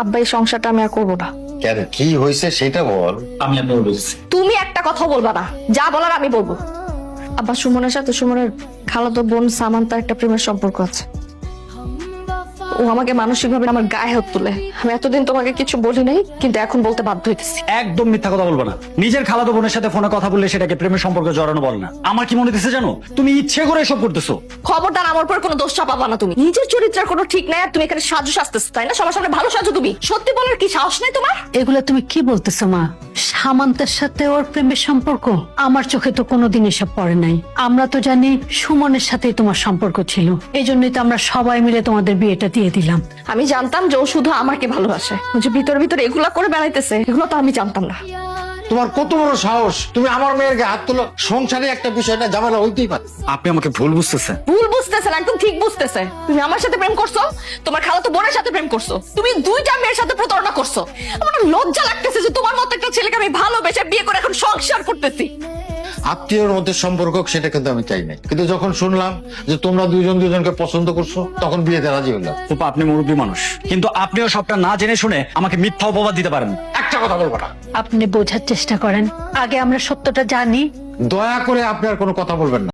আব্বা এই সংসারটা আমি আর করবো না। কেন, কি হয়েছে সেটা বল। আমি আপনাকে বলছি তুমি একটা কথা বলবা না, যা বলার আমি বলবো। আব্বা সুমনের সাথে সুমনের খালাতো বোন সামান্তার একটা প্রেমের সম্পর্ক আছে। ও আমাকে মানসিকভাবে আমার গায়ে হাত তুলে। আমি এতদিন তোমাকে কিছু বলি নাই, কিন্তু এখন বলতে বাধ্য হইতেছি। একদম মিথ্যা কথা বলবো না। নিজের খালাতো বোনের সাথে ফোনে কথা বললে সেটাকে প্রেমের সম্পর্ক জড়ানো বল না। আমার কি মনে হচ্ছে জানো, তুমি ইচ্ছে করে এসব করতেছো। খবরদার আমার উপর কোনো দোষ চাপাবা না তুমি। নিজের চরিত্রের কোনো ঠিক নাই আর তুমি এখানে সাজু সাজতেছো, তাই না? সবার সামনে ভালো সাজো তুমি। সত্যি বলার কি সাহস নাই তোমার? এগুলো তুমি কি বলতেছো মা? সামান্তের সাথে ওর প্রেমের সম্পর্ক? আমার চোখে তো কোনোদিন এসব পড়ে নাই। আমরা তো জানি সুমনের সাথেই তোমার সম্পর্ক ছিল, এই জন্যই তো আমরা সবাই মিলে তোমাদের বিয়েটা দিয়ে দিলাম। আমি জানতাম যে ও শুধু আমাকে ভালোবাসে, ও যে ভিতরে ভিতরে এগুলা করে বেড়াইতেছে, এগুলো তো আমি জানতাম না। তোমার কত বড় সাহস, তুমি আমার মেয়ের গায়ে হাত তুলো? সংসারে একটা বিষয়টা ঝামেলা হইতেই পারে। আপনি আমাকে ভুল বুঝতেছেন। ভুল বুঝতেছে না, একদম ঠিক বুঝতেছে। তুমি আমার সাথে প্রেম করছো, তোমার খালাতো বোনের সাথে প্রেম করছো, তুমি দুইটা মেয়ের সাথে প্রতারণা করছো। আমার না লজ্জা লাগতেছে যে তোমার মতো একটা ছেলেকে আমি ভালোবেসে বিয়ে করে এখন সংসার করতেছি। আত্মীয়র মধ্যে সম্পর্ক সেটা কিন্তু আমি চাই নাই, কিন্তু যখন শুনলাম যে তোমরা দুইজন দুজনকে পছন্দ করছো তখন বিয়েতে রাজি হলাম। ফুপা, আপনি মুরব্বী মানুষ, কিন্তু আপনিও সবটা না জেনে শুনে আমাকে মিথ্যা অপবাদ দিতে পারেন। একটা কথা বলবো না। আপনি বোঝার চেষ্টা করেন, আগে আমরা সত্যটা জানি। দয়া করে আপনি আর কোনো কথা বলবেন না।